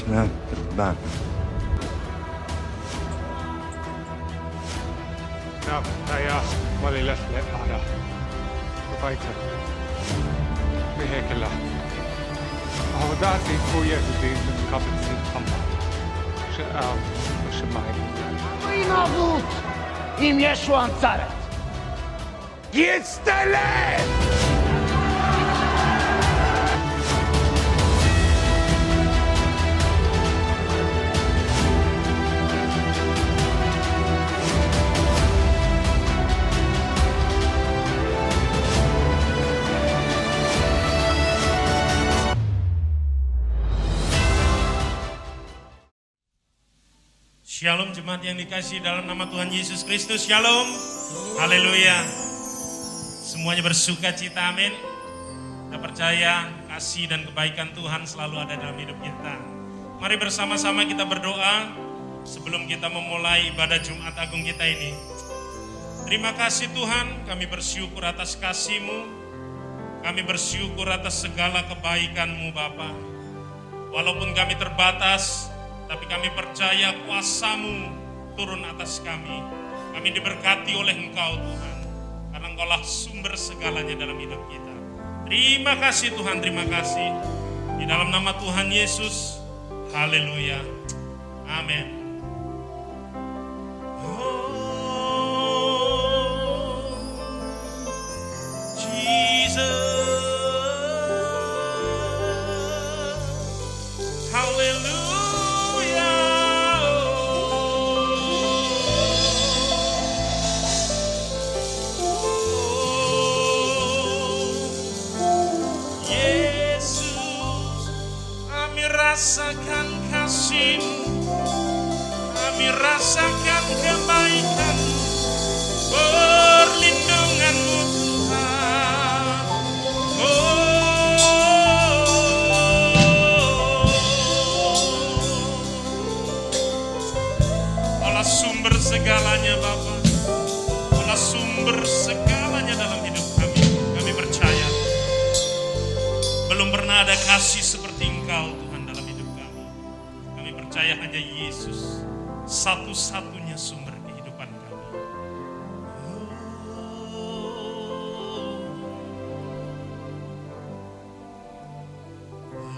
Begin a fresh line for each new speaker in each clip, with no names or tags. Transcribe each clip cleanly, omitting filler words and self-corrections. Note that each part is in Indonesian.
dan terbang.
Nah, saya melihat ada kebaikan. Mehekela. Awadati kuyehdi kapitsin tampa. Shemai.
Inabut im Yeshua Nazaret.
Yistele!
Shalom jemaat yang dikasihi dalam nama Tuhan Yesus Kristus. Shalom. Haleluya. Semuanya bersuka cita, amin. Kita percaya kasih dan kebaikan Tuhan selalu ada dalam hidup kita. Mari bersama-sama kita berdoa sebelum kita memulai ibadah Jumat Agung kita ini. Terima kasih Tuhan, kami bersyukur atas kasih-Mu. Kami bersyukur atas segala kebaikan-Mu Bapa. Walaupun kami terbatas, tapi kami percaya kuasa-Mu turun atas kami. Kami diberkati oleh Engkau Tuhan. Karena Engkaulah sumber segalanya dalam hidup kita. Terima kasih Tuhan, terima kasih. Di dalam nama Tuhan Yesus. Haleluya. Amin. Oh, Jesus. Haleluya. Rasakan kasih-Mu, kami rasakan kebaikan, perlindungan-Mu Tuhan. Olah sumber segalanya Bapa, olah sumber segalanya dalam hidup kami. Kami percaya belum pernah ada kasih seperti Engkau Tuhan. Percaya hanya Yesus satu-satunya sumber kehidupan kami.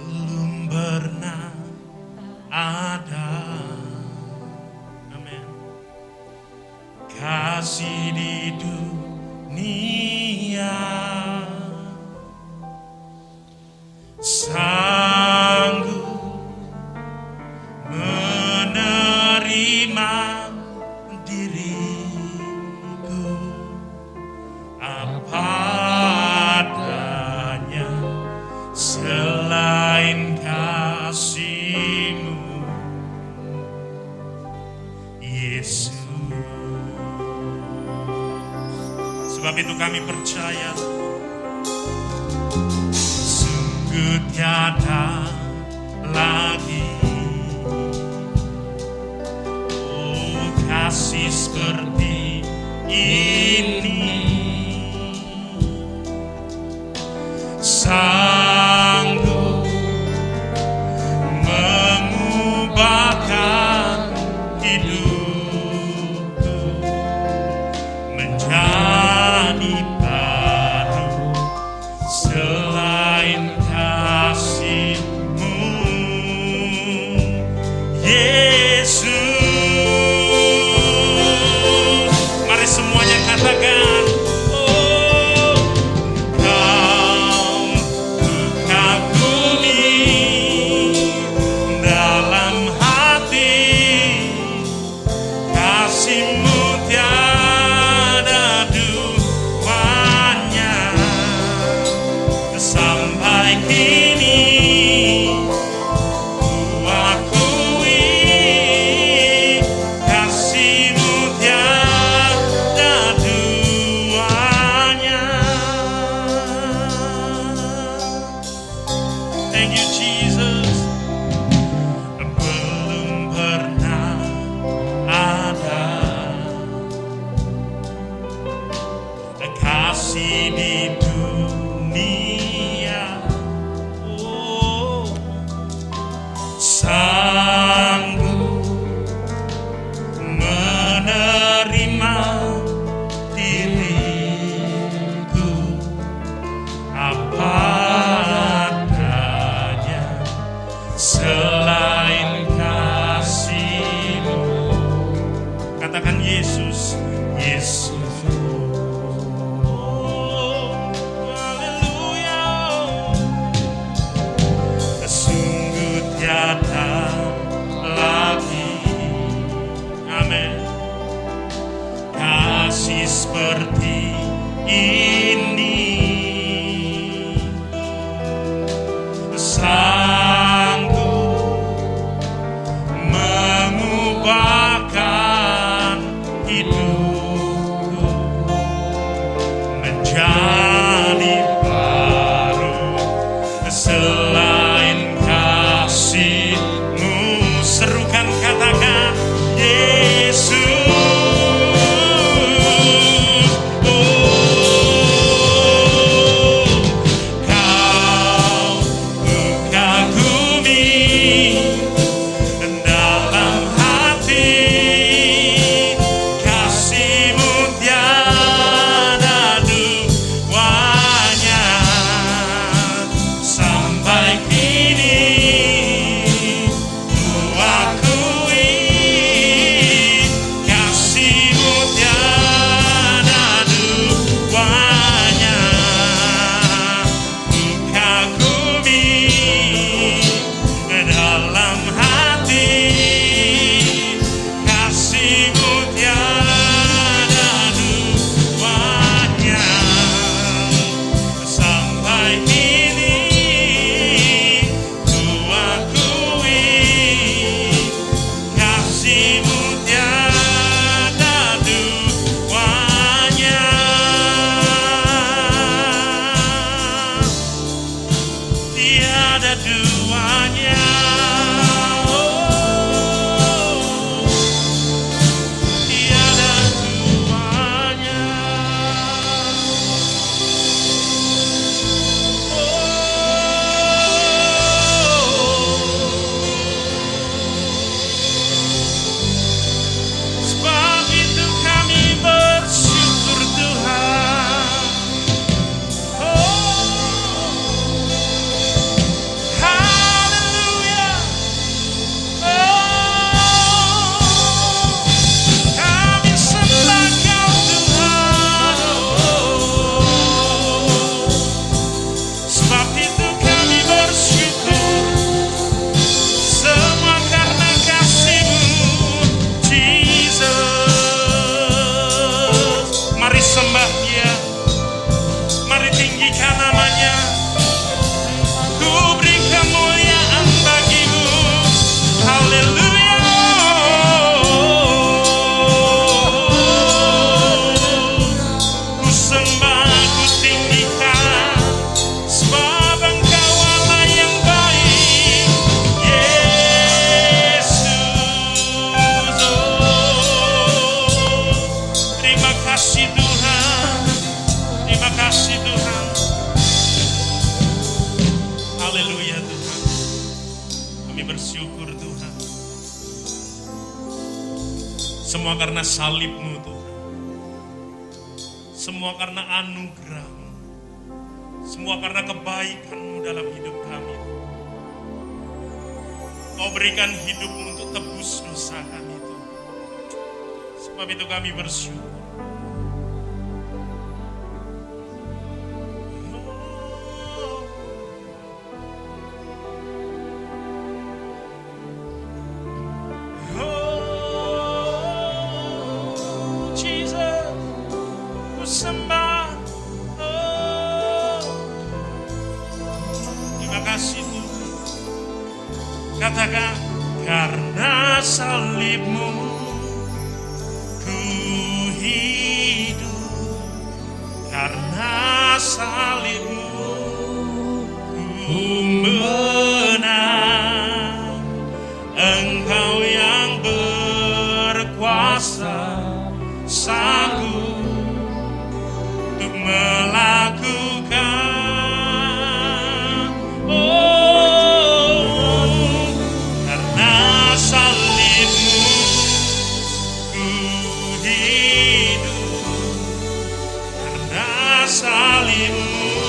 Belum pernah ada, amin, kasih di dunia menerima diriku apa adanya, selain kasih-Mu Yesus. Sebab itu kami percaya sungguh tiada lagi kasih seperti ini, sanggup mengubahkan hidupku menjadi baru, selain kasih-Mu Yesus. Semuanya katakan, oh, Kau kagumi dalam hati, kasih-Mu tiada duanya, sampai kini ku akui kasih-Mu thank you Jesus. Belum pernah ada kasih di dunia, oh, Selain kasih-Mu, serukan katakan Yesus.
Semua karena salib-Mu Tuhan. Semua karena anugerah-Mu. Semua karena kebaikan-Mu dalam hidup kami. Kau berikan hidup-Mu untuk tebus dosa kami Tuhan. Sebab itu kami bersyukur.
Katakan, karena salib-Mu ku hidup, karena salib-Mu ku menang. Engkau yang berkuasa, sanggup untuk melakukan. Salib-Mu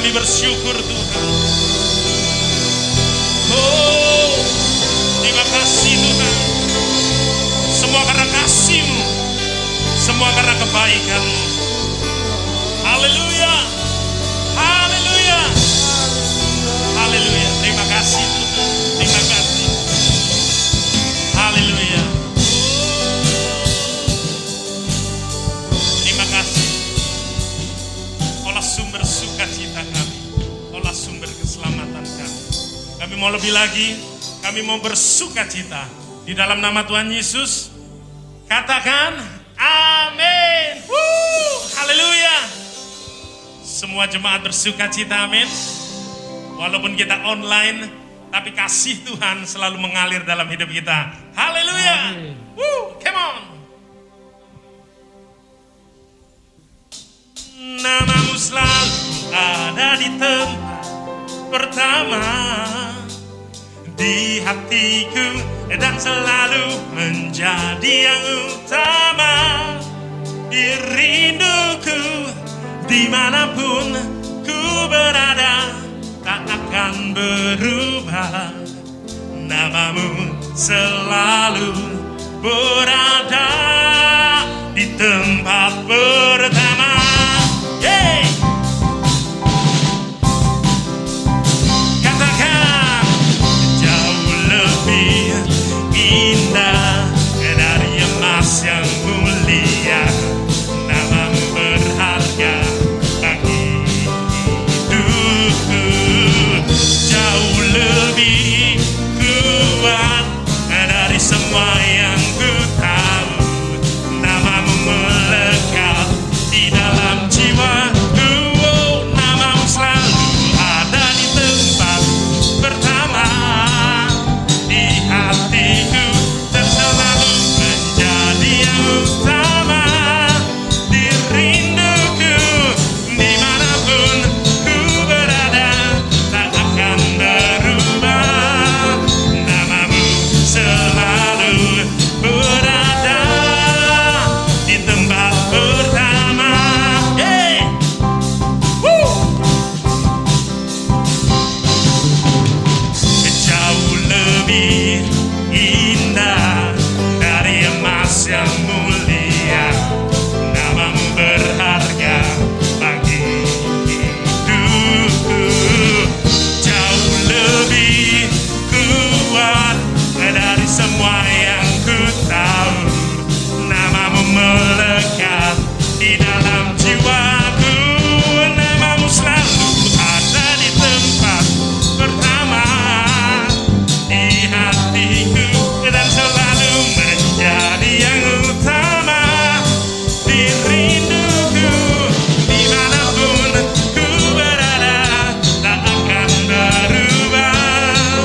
kami bersyukur Tuhan. Oh, terima kasih Tuhan. Semua karena kasih-Mu, semua karena kebaikan-Mu. Haleluya, haleluya, haleluya. Terima kasih Tuhan, terima kasih. Haleluya. Terima kasih. Olah sumber sukacita kami, olah sumber keselamatan kami. Kami mau lebih lagi, kami mau bersukacita di dalam nama Tuhan Yesus. Katakan amin. Haleluya. Semua jemaat bersukacita, amin. Walaupun kita online, tapi kasih Tuhan selalu mengalir dalam hidup kita. Haleluya. Come on. Namamu selalu ada di tempat pertama di hatiku dan selalu menjadi yang utama di rinduku. Dimanapun ku berada tak akan berubah. Namamu selalu berada di tempat pertama. Yeay! Katakan jauh lebih indah dari emas yang mulia. Namamu berharga bagi hidupku. Jauh lebih kuat dari semua yang ku tahu. Namamu melekat di dalam jiwaku. Oh, namamu selalu ada di tempat pertama di hatiku dan selalu menjadi yang utama di rinduku. Dimanapun ku berada tak akan berubah. Namamu selalu berada di tempat pertama. Hey! Woo! Jauh lebih indah dari emas yang mulia. Namamu berharga bagi hidupku. Jauh lebih kuat dari semua yang ku tahu. Namamu melekat di dalam jiwaku. Namamu selalu ada di tempat pertama di hatiku dan selalu menjadi yang utama di rinduku. Dimanapun ku berada tak akan berubah.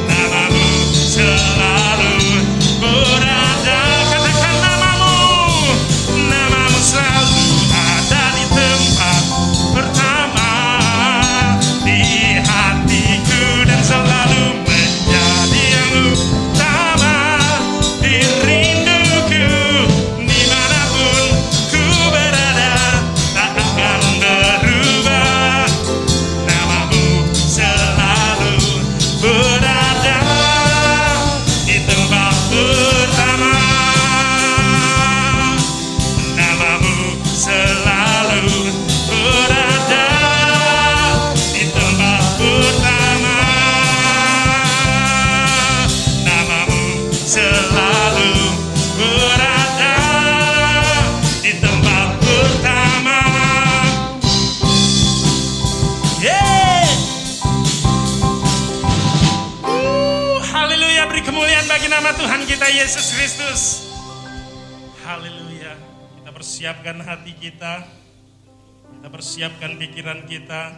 Namamu selalu berada. Katakan namamu. Namamu selalu ada di tempat pertama di hatiku dan selalu menjadi yang utama di rinduku. Dimanapun ku berada tak akan berubah. Namamu selalu berada di tempat pertama. Namamu selalu berada di tempat pertama. Namamu selalu berada di tempat pertama. Yeah! Haleluya, beri kemuliaan bagi nama Tuhan kita Yesus Kristus. Haleluya. Kita persiapkan hati kita. Kita persiapkan pikiran kita.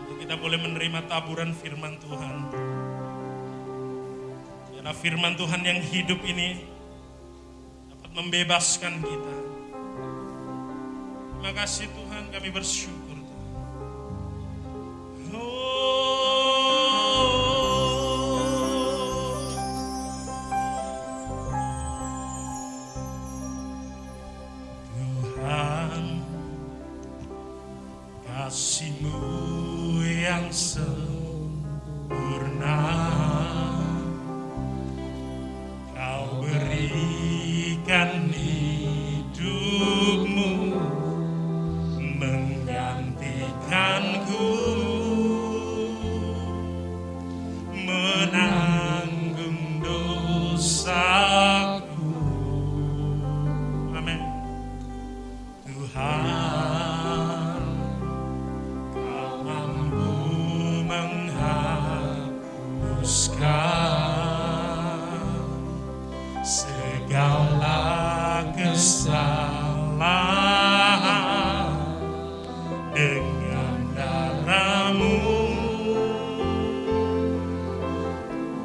Untuk kita boleh menerima taburan firman Tuhan. Karena firman Tuhan yang hidup ini dapat membebaskan kita. Terima kasih Tuhan, kami bersyukur. Tuhan, kasih-Mu yang sempurna Kau berikan hidup-Mu menggantikanku menanggung dosaku. Amin. Tuhan, Kau mampu menghapuskan segala kesalahan dengan darah-Mu.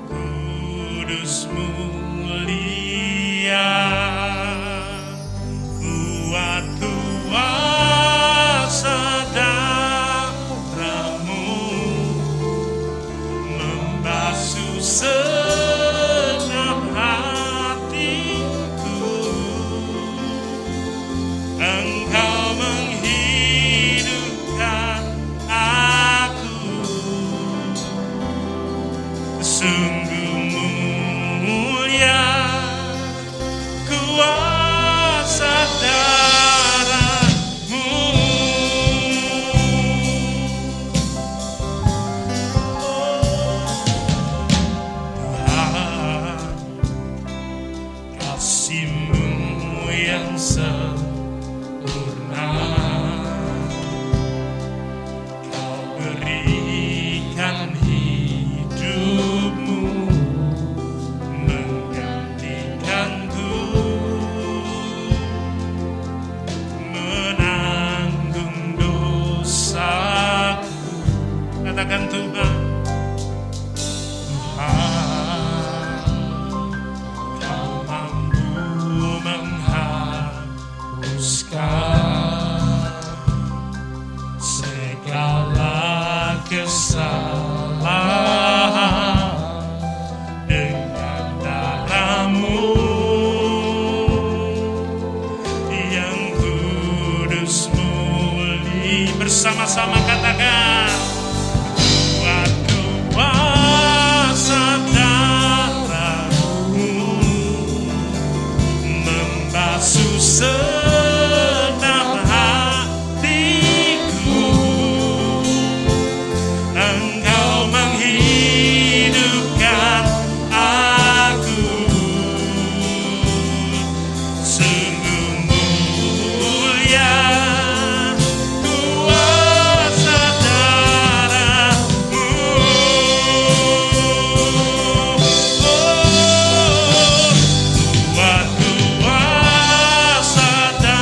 Kudus mulia, kuat kuasa darah-Mu membasuh senam hatiku. Engkau menghidupkan aku, sungguh mulia kuasa darah-Mu. Tuhan, kasih-Mu yang sempurna Kau berikan hidup-Mu menggantikanku menanggung dosaku. Katakan Tuhan, Tuhan, Kau mampu menghapuskan segala kesalahan dengan darah-Mu yang kudus mulia. Bersama-sama katakan, kuat kuasa darah-Mu membasuh senam hatiku. Engkau menghidupkan aku, sungguh mulia kuasa darah-Mu. Oh, kuat kuasa darah-Mu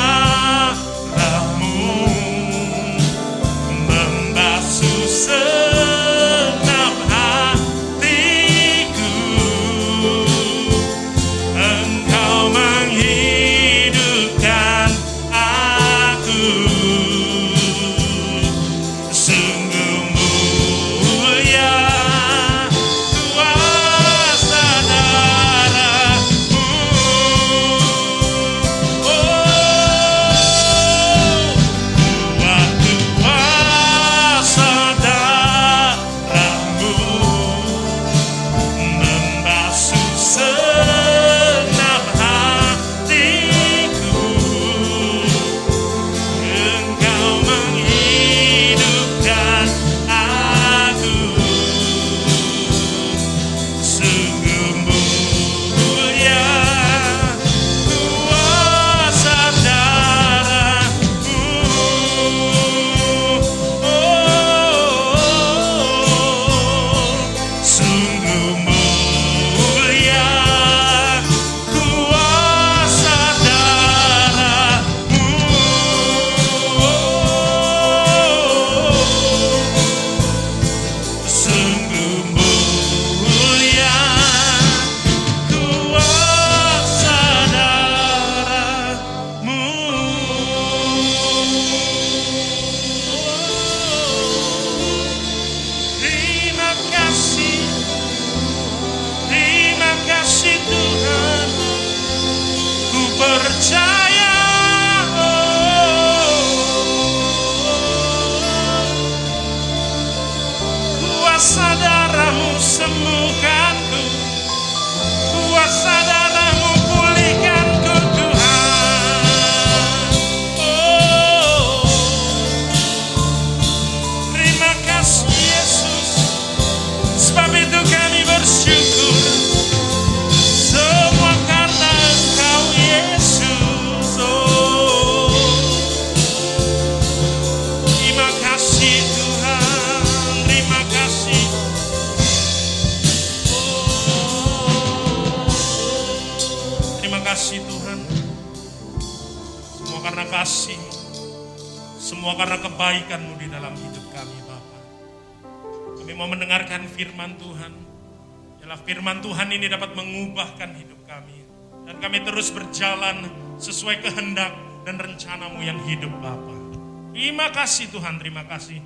Semua karena kasih, semua karena kebaikan-Mu di dalam hidup kami Bapa. Kami mau mendengarkan firman Tuhan. Yalah firman Tuhan ini dapat mengubahkan hidup kami. Dan kami terus berjalan sesuai kehendak dan rencana-Mu yang hidup Bapa. Terima kasih Tuhan, terima kasih.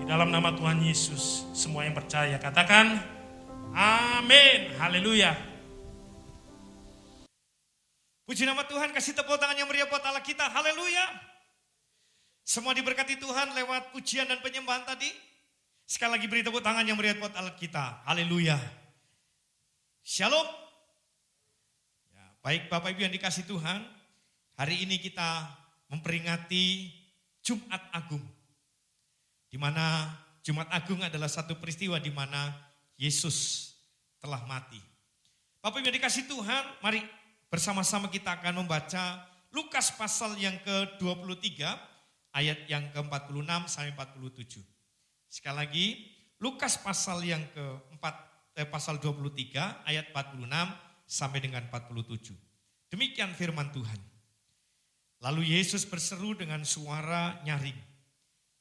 Di dalam nama Tuhan Yesus, semua yang percaya katakan amin. Haleluya.
Puji nama Tuhan, kasih tepuk tangan yang meriah buat Allah kita. Haleluya. Semua diberkati Tuhan lewat pujian dan penyembahan tadi. Sekali lagi beri tepuk tangan yang meriah buat Allah kita. Haleluya. Shalom. Ya, baik Bapak Ibu yang dikasih Tuhan, hari ini kita memperingati Jumat Agung. Di mana Jumat Agung adalah satu peristiwa di mana Yesus telah mati. Bapak Ibu yang dikasih Tuhan, mari bersama-sama kita akan membaca Lukas pasal yang ke-23 ayat yang ke-46 sampai 47. Sekali lagi, Lukas pasal yang pasal 23 ayat 46 sampai dengan 47. Demikian firman Tuhan. Lalu Yesus berseru dengan suara nyaring,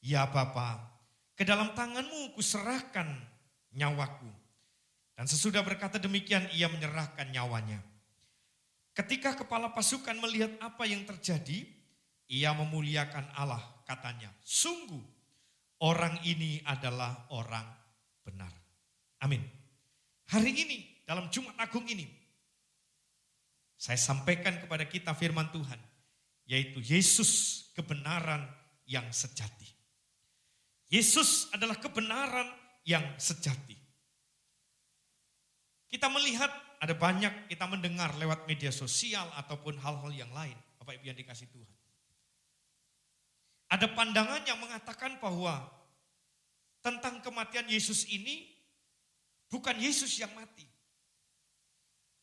"Ya Bapa, ke dalam tangan-Mu kuserahkan nyawaku." Dan sesudah berkata demikian, ia menyerahkan nyawanya. Ketika kepala pasukan melihat apa yang terjadi, ia memuliakan Allah, katanya, "Sungguh orang ini adalah orang benar." Amin. Hari ini, dalam Jumat Agung ini, saya sampaikan kepada kita firman Tuhan, yaitu Yesus kebenaran yang sejati. Yesus adalah kebenaran yang sejati. Kita melihat ada banyak, kita mendengar lewat media sosial ataupun hal-hal yang lain. Bapak Ibu yang dikasih Tuhan. Ada pandangan yang mengatakan bahwa tentang kematian Yesus ini bukan Yesus yang mati.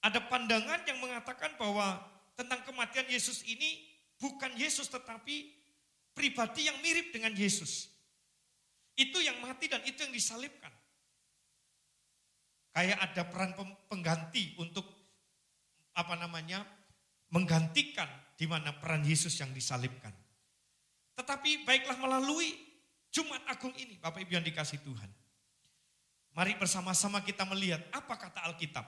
Ada pandangan yang mengatakan bahwa tentang kematian Yesus ini bukan Yesus tetapi pribadi yang mirip dengan Yesus. Itu yang mati dan itu yang disalibkan. Kayak ada peran pengganti untuk menggantikan di mana peran Yesus yang disalibkan. Tetapi baiklah melalui Jumat Agung ini, Bapak Ibu yang dikasih Tuhan. Mari bersama-sama kita melihat apa kata Alkitab.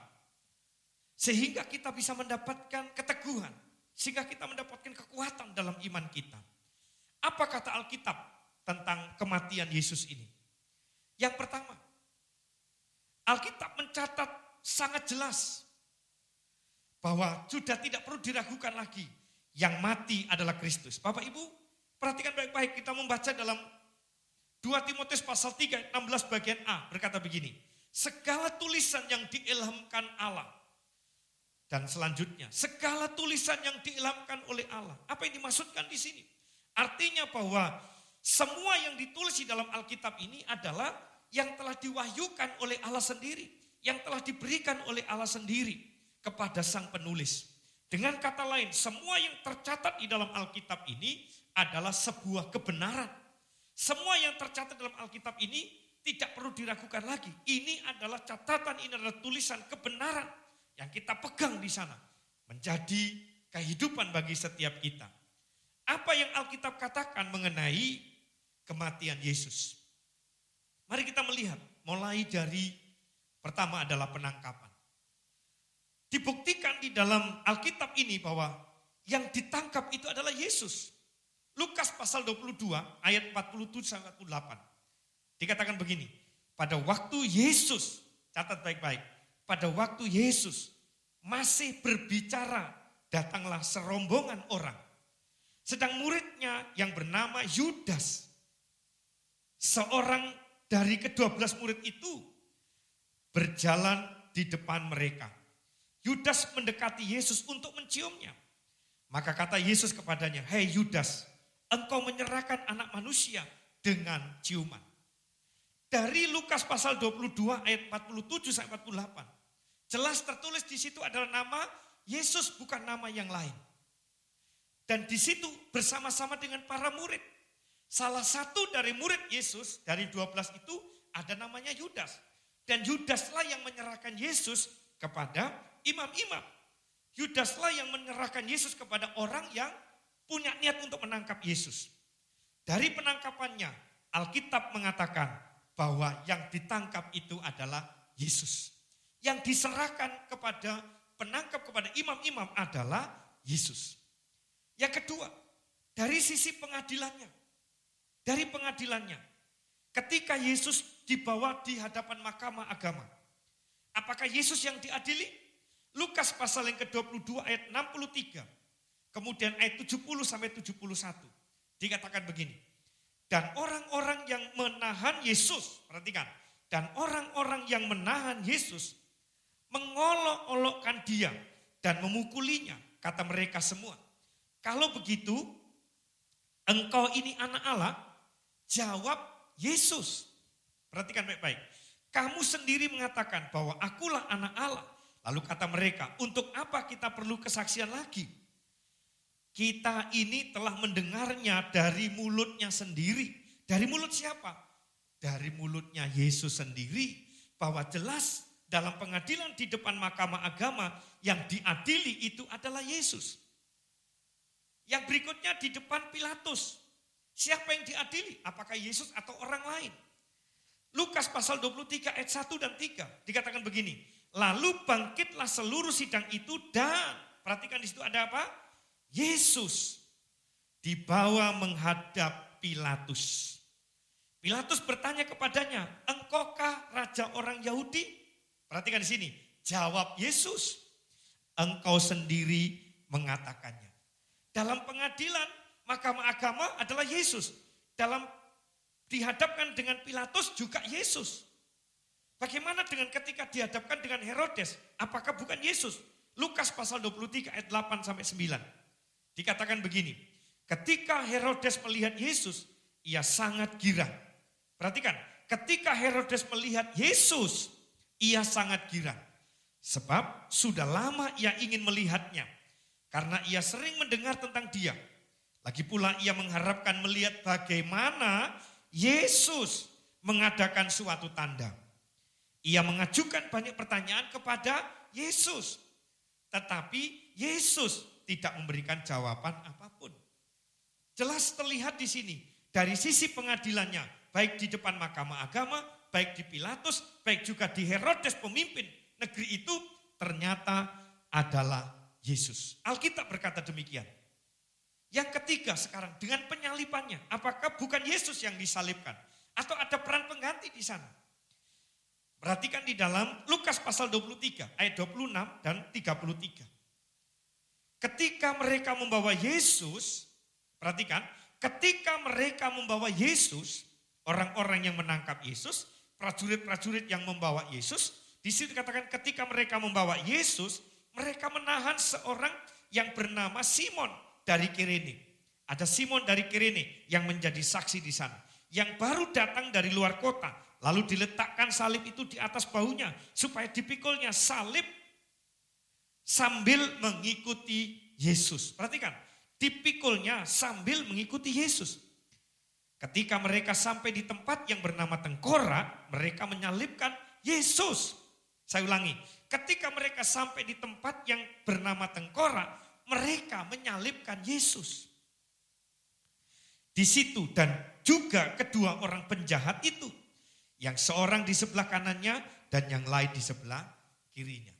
Sehingga kita bisa mendapatkan keteguhan, sehingga kita mendapatkan kekuatan dalam iman kita. Apa kata Alkitab tentang kematian Yesus ini? Yang pertama, Alkitab mencatat sangat jelas bahwa sudah tidak perlu diragukan lagi, yang mati adalah Kristus. Bapak Ibu, perhatikan baik-baik, kita membaca dalam 2 Timotius pasal 3 ayat 16 bagian A berkata begini, segala tulisan yang diilhamkan Allah, dan selanjutnya segala tulisan yang diilhamkan oleh Allah. Apa yang dimaksudkan di sini? Artinya bahwa semua yang ditulis di dalam Alkitab ini adalah yang telah diwahyukan oleh Allah sendiri, yang telah diberikan oleh Allah sendiri kepada sang penulis. Dengan kata lain, semua yang tercatat di dalam Alkitab ini adalah sebuah kebenaran. Semua yang tercatat dalam Alkitab ini tidak perlu diragukan lagi. Ini adalah catatan, ini adalah tulisan kebenaran yang kita pegang di sana. Menjadi kehidupan bagi setiap kita. Apa yang Alkitab katakan mengenai kematian Yesus? Mari kita melihat, mulai dari pertama adalah penangkapan. Dibuktikan di dalam Alkitab ini bahwa yang ditangkap itu adalah Yesus. Lukas pasal 22 ayat 47-48. Dikatakan begini, pada waktu Yesus, catat baik-baik, pada waktu Yesus masih berbicara, datanglah serombongan orang. Sedang muridnya yang bernama Yudas, seorang dari ke-12 murid itu berjalan di depan mereka. Yudas mendekati Yesus untuk menciumnya. Maka kata Yesus kepadanya, "Hei Yudas, engkau menyerahkan anak manusia dengan ciuman." Dari Lukas pasal 22 ayat 47-48. Jelas tertulis di situ adalah nama Yesus, bukan nama yang lain. Dan di situ bersama-sama dengan para murid. Salah satu dari murid Yesus, dari 12 itu ada namanya Yudas. Dan Yudaslah yang menyerahkan Yesus kepada imam-imam. Yudaslah yang menyerahkan Yesus kepada orang yang punya niat untuk menangkap Yesus. Dari penangkapannya, Alkitab mengatakan bahwa yang ditangkap itu adalah Yesus. Yang diserahkan kepada penangkap kepada imam-imam adalah Yesus. Yang kedua, dari sisi pengadilannya. Dari pengadilannya. Ketika Yesus dibawa di hadapan mahkamah agama. Apakah Yesus yang diadili? Lukas pasal yang ke-22 ayat 63. Kemudian ayat 70 sampai 71. Dikatakan begini. Dan orang-orang yang menahan Yesus, perhatikan. Dan orang-orang yang menahan Yesus mengolok-olokkan dia dan memukulinya. Kata mereka semua. Kalau begitu, engkau ini anak Allah? Jawab Yesus. Perhatikan baik-baik. Kamu sendiri mengatakan bahwa akulah anak Allah. Lalu kata mereka, untuk apa kita perlu kesaksian lagi? Kita ini telah mendengarnya dari mulutnya sendiri. Dari mulut siapa? Dari mulutnya Yesus sendiri. Bahwa jelas dalam pengadilan di depan mahkamah agama yang diadili itu adalah Yesus. Yang berikutnya di depan Pilatus. Siapa yang diadili? Apakah Yesus atau orang lain? Lukas pasal 23 ayat 1 dan 3 dikatakan begini. Lalu bangkitlah seluruh sidang itu dan perhatikan di situ ada apa? Yesus dibawa menghadap Pilatus. Pilatus bertanya kepadanya, engkaukah raja orang Yahudi? Perhatikan di sini, jawab Yesus, engkau sendiri mengatakannya. Dalam pengadilan mahkamah agama adalah Yesus. Dalam dihadapkan dengan Pilatus juga Yesus. Bagaimana dengan ketika dihadapkan dengan Herodes? Apakah bukan Yesus? Lukas pasal 23 ayat 8 sampai 9. Dikatakan begini, ketika Herodes melihat Yesus, ia sangat girang. Perhatikan, ketika Herodes melihat Yesus, ia sangat girang. Sebab sudah lama ia ingin melihatnya. Karena ia sering mendengar tentang dia. Lagi pula ia mengharapkan melihat bagaimana Yesus mengadakan suatu tanda. Ia mengajukan banyak pertanyaan kepada Yesus. Tetapi Yesus tidak memberikan jawaban apapun. Jelas terlihat di sini. Dari sisi pengadilannya. Baik di depan mahkamah agama. Baik di Pilatus. Baik juga di Herodes pemimpin negeri itu. Ternyata adalah Yesus. Alkitab berkata demikian. Yang ketiga sekarang dengan penyalipannya. Apakah bukan Yesus yang disalibkan? Atau ada peran pengganti di sana? Perhatikan di dalam Lukas pasal 23 ayat 26 dan 33. Ketika mereka membawa Yesus, perhatikan, ketika mereka membawa Yesus, orang-orang yang menangkap Yesus, prajurit-prajurit yang membawa Yesus, di situ dikatakan ketika mereka membawa Yesus, mereka menahan seorang yang bernama Simon dari Kirene. Ada Simon dari Kirene yang menjadi saksi di sana. Yang baru datang dari luar kota. Lalu diletakkan salib itu di atas bahunya. Supaya dipikulnya salib sambil mengikuti Yesus. Perhatikan, dipikulnya sambil mengikuti Yesus. Ketika mereka sampai di tempat yang bernama Tengkorak, mereka menyalibkan Yesus. Saya ulangi, ketika mereka sampai di tempat yang bernama Tengkorak, mereka menyalibkan Yesus. Di situ dan juga kedua orang penjahat itu. Yang seorang di sebelah kanannya dan yang lain di sebelah kirinya.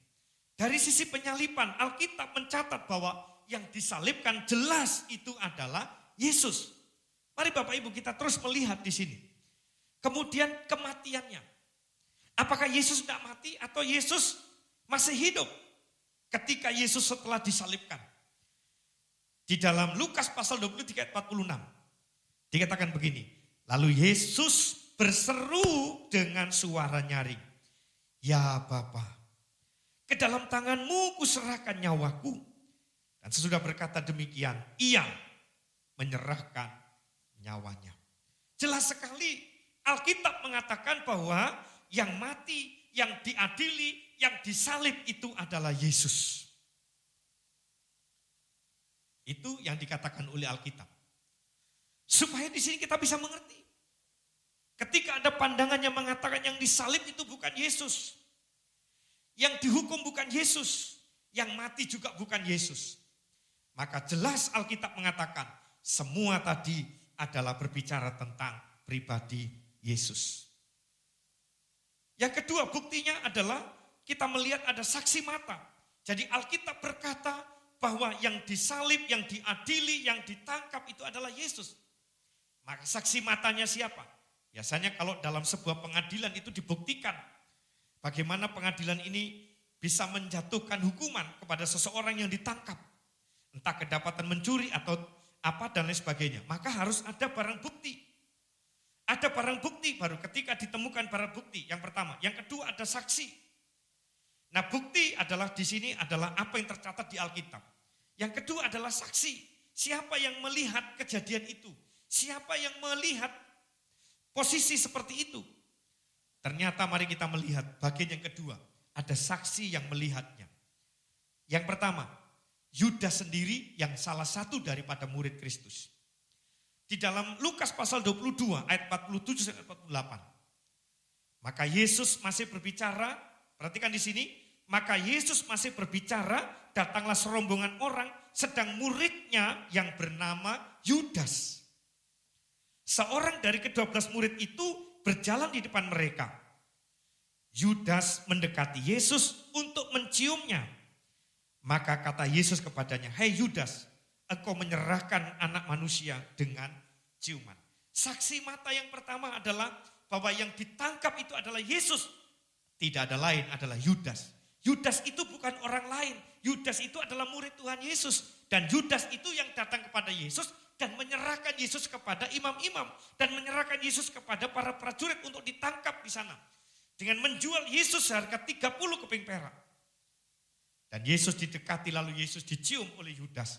Dari sisi penyalipan, Alkitab mencatat bahwa yang disalibkan jelas itu adalah Yesus. Mari Bapak Ibu kita terus melihat di sini. Kemudian kematiannya. Apakah Yesus tidak mati atau Yesus masih hidup ketika Yesus setelah disalibkan? Di dalam Lukas pasal 23 ayat 46 dikatakan begini. Lalu Yesus berseru dengan suara nyaring. Ya Bapa, ke dalam tanganmu kuserahkan nyawaku. Dan sesudah berkata demikian, ia menyerahkan nyawanya. Jelas sekali Alkitab mengatakan bahwa yang mati, yang diadili, yang disalib itu adalah Yesus. Itu yang dikatakan oleh Alkitab. Supaya di sini kita bisa mengerti. Ketika ada pandangan yang mengatakan yang disalib itu bukan Yesus. Yang dihukum bukan Yesus. Yang mati juga bukan Yesus. Maka jelas Alkitab mengatakan semua tadi adalah berbicara tentang pribadi Yesus. Yang kedua buktinya adalah kita melihat ada saksi mata. Jadi Alkitab berkata bahwa yang disalib, yang diadili, yang ditangkap itu adalah Yesus. Maka saksi matanya siapa? Biasanya kalau dalam sebuah pengadilan itu dibuktikan bagaimana pengadilan ini bisa menjatuhkan hukuman kepada seseorang yang ditangkap. Entah kedapatan mencuri atau apa dan lain sebagainya. Maka harus ada barang bukti. Ada barang bukti baru ketika ditemukan barang bukti. Yang pertama. Yang kedua ada saksi. Nah bukti adalah di sini adalah apa yang tercatat di Alkitab. Yang kedua adalah saksi. Siapa yang melihat kejadian itu? Siapa yang melihat posisi seperti itu? Ternyata mari kita melihat bagian yang kedua. Ada saksi yang melihatnya. Yang pertama, Yudas sendiri yang salah satu daripada murid Kristus. Di dalam Lukas pasal 22 ayat 47 sampai 48. Maka Yesus masih berbicara, perhatikan di sini, maka Yesus masih berbicara, datanglah serombongan orang, sedang muridnya yang bernama Yudas. Seorang dari ke-12 murid itu berjalan di depan mereka. Yudas mendekati Yesus untuk menciumnya. Maka kata Yesus kepadanya, "Hei Yudas, engkau menyerahkan anak manusia dengan ciuman." Saksi mata yang pertama adalah bahwa yang ditangkap itu adalah Yesus. Tidak ada lain, adalah Yudas. Yudas itu bukan orang lain. Yudas itu adalah murid Tuhan Yesus. Dan Yudas itu yang datang kepada Yesus dan menyerahkan Yesus kepada imam-imam. Dan menyerahkan Yesus kepada para prajurit untuk ditangkap di sana. Dengan menjual Yesus seharga 30 keping perak. Dan Yesus didekati lalu Yesus dicium oleh Yudas.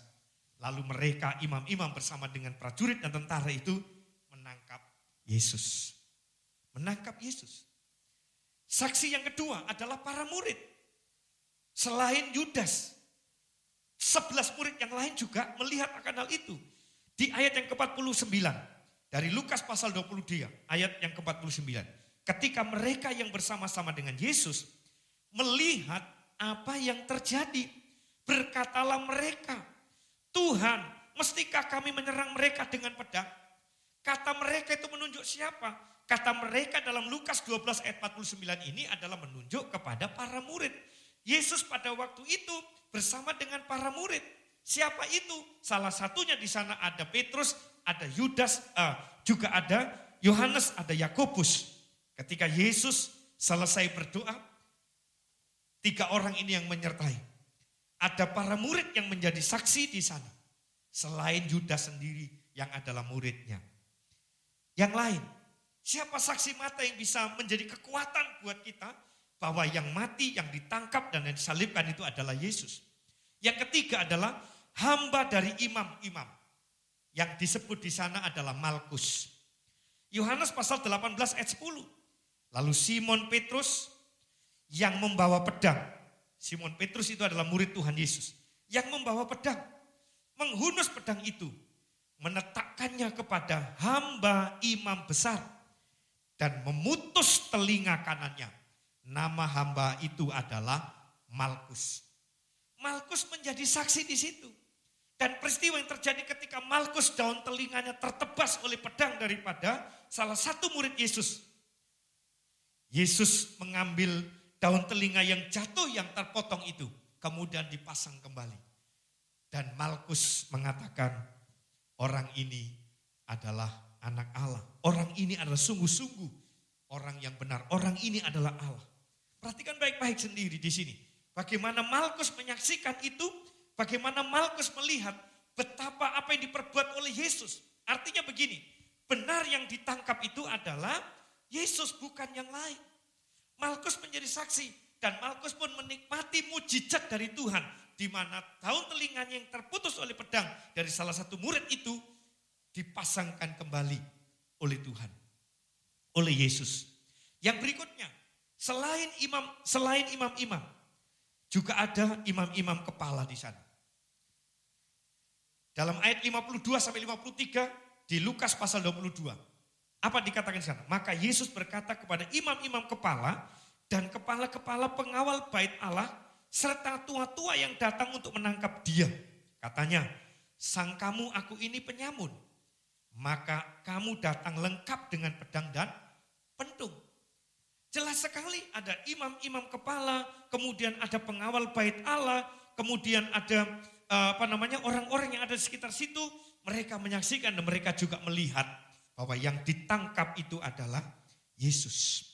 Lalu mereka imam-imam bersama dengan prajurit dan tentara itu menangkap Yesus. Menangkap Yesus. Saksi yang kedua adalah para murid. Selain Yudas, 11 murid yang lain juga melihat akan hal itu. Di ayat yang ke-49 dari Lukas pasal 22 ayat yang ke-49. Ketika mereka yang bersama-sama dengan Yesus melihat apa yang terjadi, berkatalah mereka, "Tuhan, mestikah kami menyerang mereka dengan pedang?" Kata mereka itu menunjuk siapa? Kata mereka dalam Lukas 12 ayat 49 ini adalah menunjuk kepada para murid. Yesus pada waktu itu bersama dengan para murid. Siapa itu? Salah satunya di sana ada Petrus, ada Yudas, juga ada Yohanes, ada Yakobus. Ketika Yesus selesai berdoa, 3 orang ini yang menyertai. Ada para murid yang menjadi saksi di sana. Selain Yudas sendiri yang adalah muridnya. Yang lain, siapa saksi mata yang bisa menjadi kekuatan buat kita? Bahwa yang mati, yang ditangkap dan yang disalibkan itu adalah Yesus. Yang ketiga adalah hamba dari imam-imam. Yang disebut di sana adalah Malkus. Yohanes pasal 18 ayat 10. Lalu Simon Petrus yang membawa pedang. Simon Petrus itu adalah murid Tuhan Yesus. Yang membawa pedang. Menghunus pedang itu. Menetakkannya kepada hamba imam besar. Dan memutus telinga kanannya. Nama hamba itu adalah Malkus. Malkus menjadi saksi di situ. Dan peristiwa yang terjadi ketika Malkus daun telinganya tertebas oleh pedang daripada salah satu murid Yesus. Yesus mengambil daun telinga yang jatuh yang terpotong itu. Kemudian dipasang kembali. Dan Malkus mengatakan, orang ini adalah anak Allah. Orang ini adalah sungguh-sungguh orang yang benar. Orang ini adalah Allah. Perhatikan baik-baik sendiri di sini. Bagaimana Malkus menyaksikan itu. Bagaimana Malkus melihat betapa apa yang diperbuat oleh Yesus. Artinya begini. Benar yang ditangkap itu adalah Yesus, bukan yang lain. Malkus menjadi saksi dan Malkus pun menikmati mujizat dari Tuhan, di mana daun telinganya yang terputus oleh pedang dari salah satu murid itu dipasangkan kembali oleh Tuhan, oleh Yesus. Yang berikutnya, selain imam-imam, juga ada imam-imam kepala di sana. Dalam ayat 52 sampai 53 di Lukas pasal 22. Apa dikatakan di sana? Maka Yesus berkata kepada imam-imam kepala dan kepala-kepala pengawal bait Allah serta tua-tua yang datang untuk menangkap dia. Katanya, sangkamu aku ini penyamun, maka kamu datang lengkap dengan pedang dan pentung. Jelas sekali ada imam-imam kepala, kemudian ada pengawal bait Allah, kemudian ada orang-orang yang ada di sekitar situ. Mereka menyaksikan dan mereka juga melihat bahwa yang ditangkap itu adalah Yesus.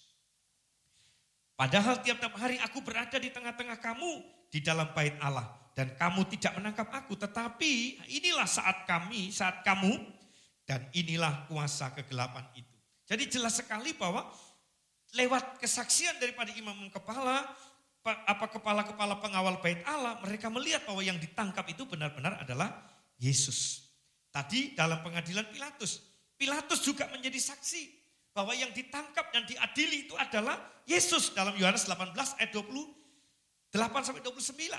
Padahal tiap-tiap hari aku berada di tengah-tengah kamu di dalam bait Allah dan kamu tidak menangkap aku. Tetapi inilah saat kamu dan inilah kuasa kegelapan itu. Jadi jelas sekali bahwa lewat kesaksian daripada imam kepala, kepala-kepala pengawal bait Allah, mereka melihat bahwa yang ditangkap itu benar-benar adalah Yesus. Tadi dalam pengadilan Pilatus juga menjadi saksi bahwa yang ditangkap dan diadili itu adalah Yesus dalam Yohanes 18 ayat 28 sampai 29.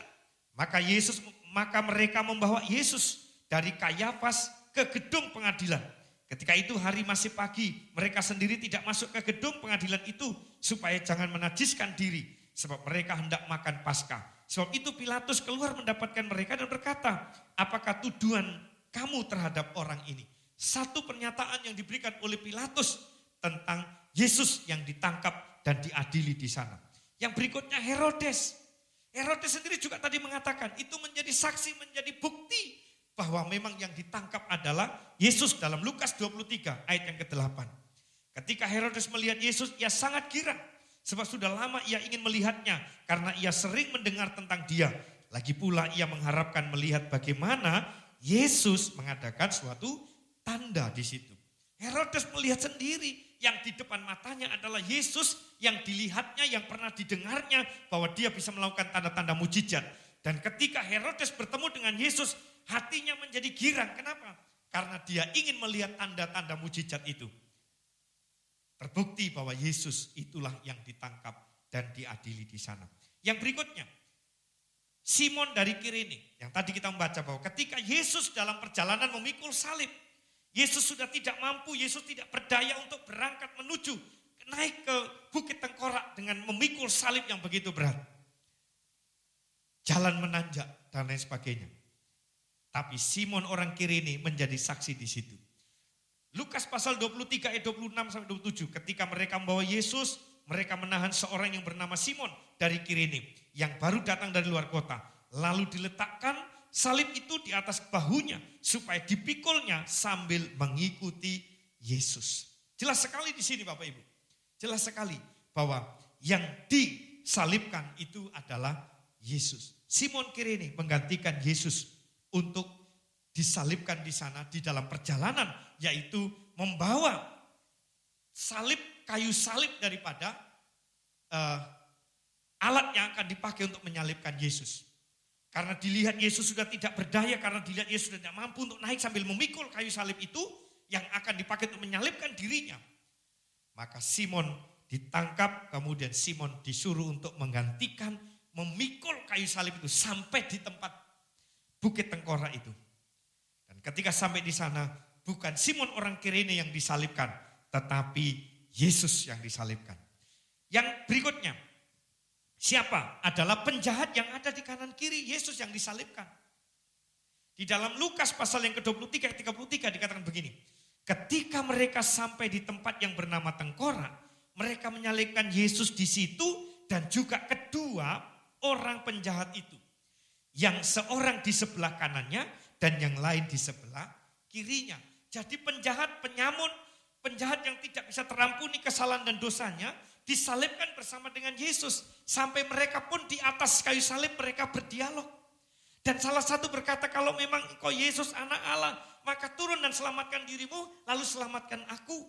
Maka mereka membawa Yesus dari Kayafas ke gedung pengadilan. Ketika itu hari masih pagi, mereka sendiri tidak masuk ke gedung pengadilan itu supaya jangan menajiskan diri, sebab mereka hendak makan Paskah. Sebab itu Pilatus keluar mendapatkan mereka dan berkata, apakah tuduhan kamu terhadap orang ini? Satu pernyataan yang diberikan oleh Pilatus tentang Yesus yang ditangkap dan diadili di sana. Yang berikutnya Herodes. Herodes sendiri juga tadi mengatakan, itu menjadi saksi, menjadi bukti bahwa memang yang ditangkap adalah Yesus dalam Lukas 23 ayat yang ke-8. Ketika Herodes melihat Yesus, ia sangat girang. Sebab sudah lama ia ingin melihatnya karena ia sering mendengar tentang dia. Lagi pula ia mengharapkan melihat bagaimana Yesus mengadakan suatu tanda di situ. Herodes melihat sendiri yang di depan matanya adalah Yesus yang dilihatnya, yang pernah didengarnya bahwa dia bisa melakukan tanda-tanda mujizat. Dan ketika Herodes bertemu dengan Yesus, hatinya menjadi girang. Kenapa? Karena dia ingin melihat tanda-tanda mujizat itu. Terbukti bahwa Yesus itulah yang ditangkap dan diadili di sana. Yang berikutnya, Simon dari Kirene. Yang tadi kita membaca bahwa ketika Yesus dalam perjalanan memikul salib, Yesus sudah tidak mampu, Yesus tidak berdaya untuk berangkat menuju naik ke Bukit Tengkorak dengan memikul salib yang begitu berat. Jalan menanjak dan lain sebagainya. Tapi Simon orang Kirene menjadi saksi di situ. Lukas pasal 23 ayat 26 sampai 27, ketika mereka membawa Yesus, mereka menahan seorang yang bernama Simon dari Kirene yang baru datang dari luar kota. Lalu diletakkan salib itu di atas bahunya supaya dipikulnya sambil mengikuti Yesus. Jelas sekali di sini Bapak Ibu. Jelas sekali bahwa yang disalibkan itu adalah Yesus. Simon Kirene menggantikan Yesus untuk disalibkan di sana di dalam perjalanan, yaitu membawa salib, kayu salib daripada alat yang akan dipakai untuk menyalibkan Yesus. Karena dilihat Yesus sudah tidak berdaya, karena dilihat Yesus sudah tidak mampu untuk naik sambil memikul kayu salib itu yang akan dipakai untuk menyalibkan dirinya. Maka Simon ditangkap, kemudian Simon disuruh untuk menggantikan, memikul kayu salib itu sampai di tempat Bukit Tengkorak itu. Dan ketika sampai di sana, bukan Simon orang Kirene yang disalibkan, tetapi Yesus yang disalibkan. Yang berikutnya, siapa? Adalah penjahat yang ada di kanan kiri Yesus yang disalibkan. Di dalam Lukas pasal yang ke-23 ayat 33 dikatakan begini. Ketika mereka sampai di tempat yang bernama Tengkorak, mereka menyalibkan Yesus di situ dan juga kedua orang penjahat itu. Yang seorang di sebelah kanannya dan yang lain di sebelah kirinya. Jadi penjahat, penyamun, penjahat yang tidak bisa terampuni kesalahan dan dosanya disalibkan bersama dengan Yesus. Sampai mereka pun di atas kayu salib mereka berdialog. Dan salah satu berkata, kalau memang engkau Yesus anak Allah, maka turun dan selamatkan dirimu, lalu selamatkan aku.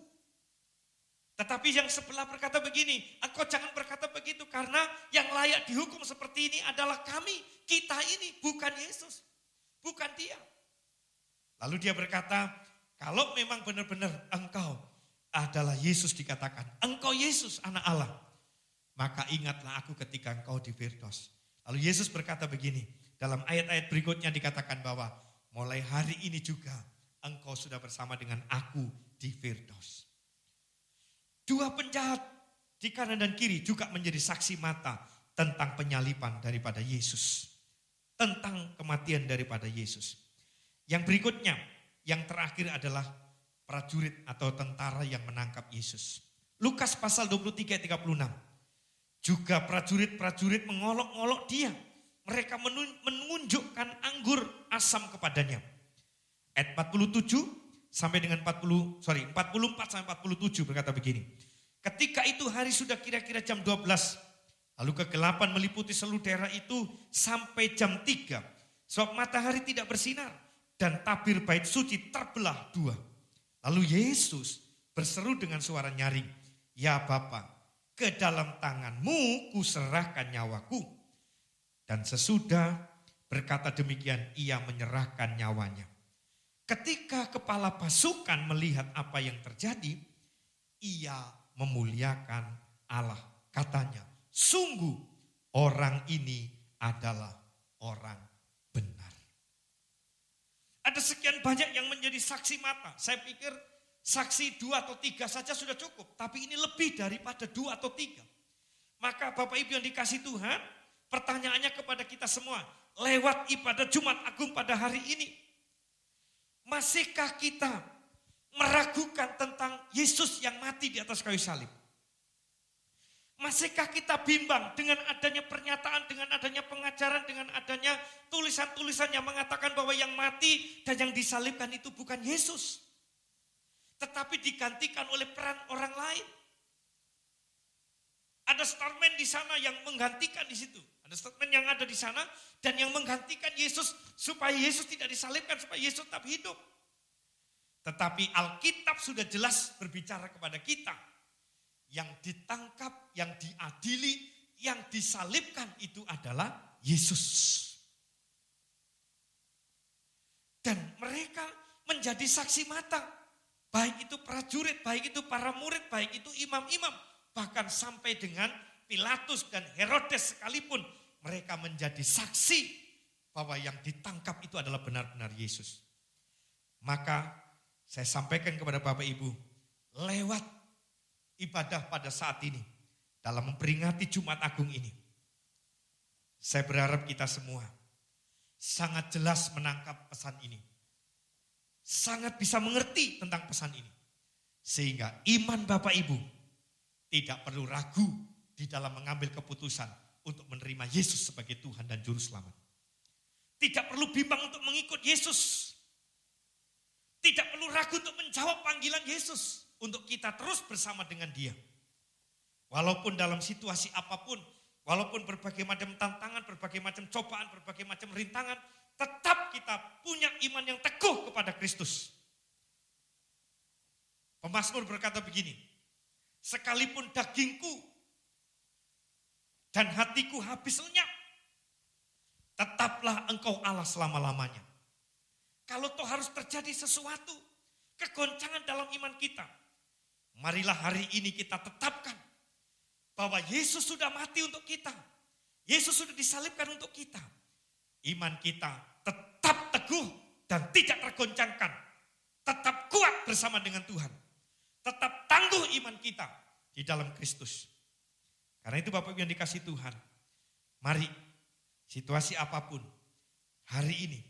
Tetapi yang sebelah berkata begini, engkau jangan berkata begitu karena yang layak dihukum seperti ini adalah kami, kita ini, bukan Yesus, bukan dia. Lalu dia berkata, kalau memang benar-benar engkau adalah Yesus dikatakan, engkau Yesus anak Allah, maka ingatlah aku ketika engkau di Firdaus. Lalu Yesus berkata begini, dalam ayat-ayat berikutnya dikatakan bahwa mulai hari ini juga engkau sudah bersama dengan aku di Firdaus. Dua penjahat di kanan dan kiri juga menjadi saksi mata tentang penyaliban daripada Yesus. tentang kematian daripada Yesus. Yang berikutnya, yang terakhir adalah prajurit atau tentara yang menangkap Yesus. Lukas pasal 23 ayat 36. Juga prajurit-prajurit mengolok-olok dia. Mereka menunjukkan anggur asam kepadanya. Ayat 47 sampai dengan 44 sampai 47 berkata begini. Ketika itu hari sudah kira-kira jam 12. Lalu kegelapan meliputi seluruh daerah itu sampai jam 3. Sebab matahari tidak bersinar dan tabir bait suci terbelah dua. Lalu Yesus berseru dengan suara nyaring, "Ya Bapa, ke dalam tanganmu kuserahkan nyawaku." Dan sesudah berkata demikian, ia menyerahkan nyawanya. Ketika kepala pasukan melihat apa yang terjadi, ia memuliakan Allah. Katanya, sungguh orang ini adalah orang benar. Ada sekian banyak yang menjadi saksi mata. Saya pikir saksi 2 atau 3 saja sudah cukup. Tapi ini lebih daripada 2 atau 3. Maka Bapak Ibu yang dikasih Tuhan, pertanyaannya kepada kita semua. Lewat ibadah Jumat Agung pada hari ini. Masihkah kita meragukan tentang Yesus yang mati di atas kayu salib? Masihkah kita bimbang dengan adanya pernyataan, dengan adanya pengajaran, dengan adanya tulisan-tulisan yang mengatakan bahwa yang mati dan yang disalibkan itu bukan Yesus, tetapi digantikan oleh peran orang lain? Ada statement di sana yang menggantikan di situ. Ada statement yang ada di sana dan yang menggantikan Yesus supaya Yesus tidak disalibkan, supaya Yesus tetap hidup. Tetapi Alkitab sudah jelas berbicara kepada kita. Yang ditangkap, yang diadili, yang disalibkan itu adalah Yesus. Dan mereka menjadi saksi mata. Baik itu prajurit, baik itu para murid, baik itu imam-imam. Bahkan sampai dengan Pilatus dan Herodes sekalipun mereka menjadi saksi bahwa yang ditangkap itu adalah benar-benar Yesus. Maka saya sampaikan kepada Bapak Ibu, lewat ibadah pada saat ini, dalam memperingati Jumat Agung ini, saya berharap kita semua sangat jelas menangkap pesan ini. Sangat bisa mengerti tentang pesan ini. Sehingga iman Bapak Ibu tidak perlu ragu di dalam mengambil keputusan untuk menerima Yesus sebagai Tuhan dan Juru Selamat. Tidak perlu bimbang untuk mengikut Yesus. Tidak perlu ragu untuk menjawab panggilan Yesus. Untuk kita terus bersama dengan Dia. Walaupun dalam situasi apapun, walaupun berbagai macam tantangan, berbagai macam cobaan, berbagai macam rintangan, tetap kita punya iman yang teguh kepada Kristus. Pemazmur berkata begini, sekalipun dagingku dan hatiku habis lenyap, tetaplah Engkau Allah selama-lamanya. Kalau toh harus terjadi sesuatu, kegoncangan dalam iman kita, marilah hari ini kita tetapkan bahwa Yesus sudah mati untuk kita. Yesus sudah disalibkan untuk kita. Iman kita tetap teguh dan tidak tergoncangkan. Tetap kuat bersama dengan Tuhan. Tetap tangguh iman kita di dalam Kristus. Karena itu Bapak Ibu yang dikasih Tuhan, mari situasi apapun hari ini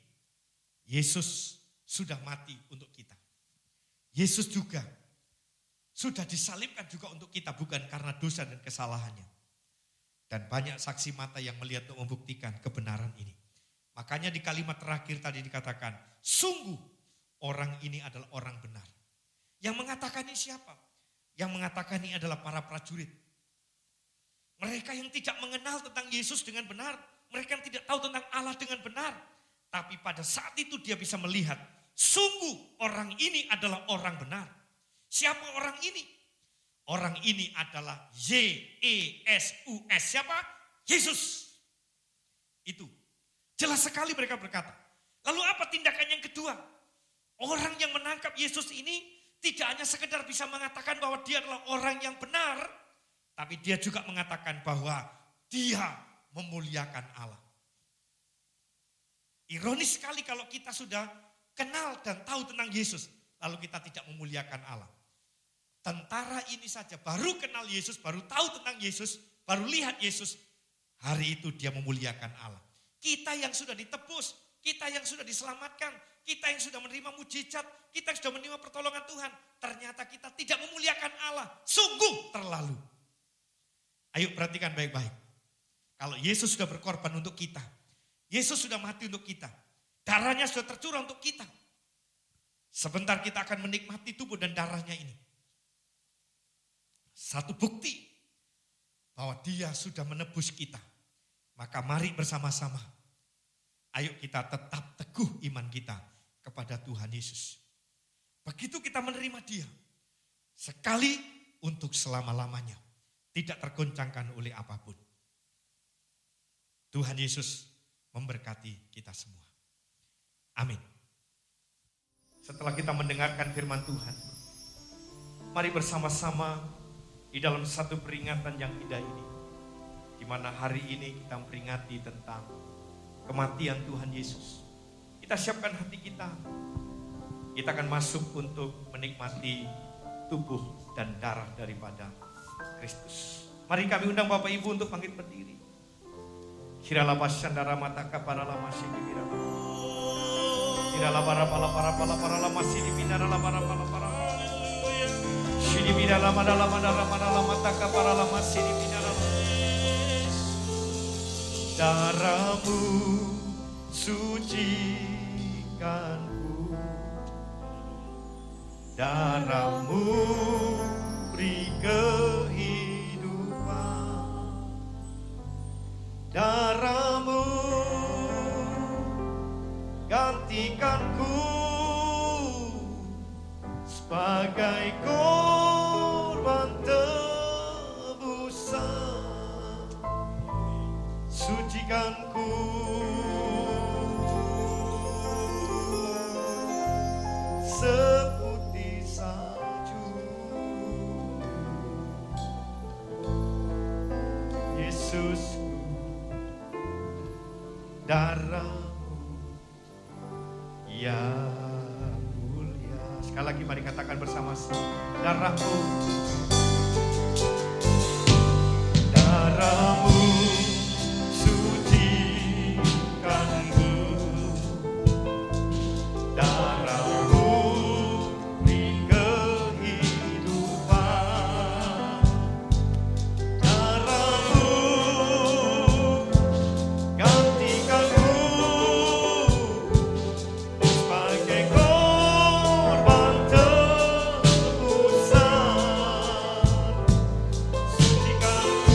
Yesus sudah mati untuk kita. Yesus juga sudah disalibkan juga untuk kita, bukan karena dosa dan kesalahannya. Dan banyak saksi mata yang melihat untuk membuktikan kebenaran ini. Makanya di kalimat terakhir tadi dikatakan, sungguh orang ini adalah orang benar. Yang mengatakan ini siapa? Yang mengatakan ini adalah para prajurit. Mereka yang tidak mengenal tentang Yesus dengan benar. Mereka yang tidak tahu tentang Allah dengan benar. Tapi pada saat itu dia bisa melihat, sungguh orang ini adalah orang benar. Siapa orang ini? Orang ini adalah Y-E-S-U-S. Siapa? Yesus. Itu. Jelas sekali mereka berkata. Lalu apa tindakan yang kedua? Orang yang menangkap Yesus ini tidak hanya sekedar bisa mengatakan bahwa dia adalah orang yang benar, tapi dia juga mengatakan bahwa dia memuliakan Allah. Ironis sekali kalau kita sudah kenal dan tahu tentang Yesus, lalu kita tidak memuliakan Allah. Tentara ini saja baru kenal Yesus, baru tahu tentang Yesus, baru lihat Yesus, hari itu dia memuliakan Allah. Kita yang sudah ditebus, kita yang sudah diselamatkan, kita yang sudah menerima mujizat, kita yang sudah menerima pertolongan Tuhan. Ternyata kita tidak memuliakan Allah. Sungguh terlalu. Ayo perhatikan baik-baik. Kalau Yesus sudah berkorban untuk kita. Yesus sudah mati untuk kita. Darahnya sudah tercurah untuk kita. Sebentar kita akan menikmati tubuh dan darahnya ini. Satu bukti bahwa dia sudah menebus kita. Maka mari bersama-sama. Ayo kita tetap teguh iman kita kepada Tuhan Yesus. Begitu kita menerima dia. Sekali untuk selama-lamanya. Tidak tergoncangkan oleh apapun. Tuhan Yesus memberkati kita semua. Amin. Setelah kita mendengarkan firman Tuhan, mari bersama-sama di dalam satu peringatan yang indah ini, di mana hari ini kita memperingati tentang kematian Tuhan Yesus. Kita siapkan hati kita. Kita akan masuk untuk menikmati tubuh dan darah daripada Kristus. Mari kami undang Bapak Ibu untuk bangkit berdiri. Kirala pasyandara mataka para lama sini bira. Kirala para lama sini bira para. Sini bira lama mataka para lama sini bira. Darahmu sucikanku, darahmu beri kehidupan, darahmu gantikanku sebagai korban tebusan, sucikanku seputih salju. Yesusku, darahmu yang mulia. Sekali lagi mari katakan bersama-sama. Darahmu, darahmu sucikanku, darahmu beri kehidupan, darahmu gantikanku sebagai korban tebusan, sucikanku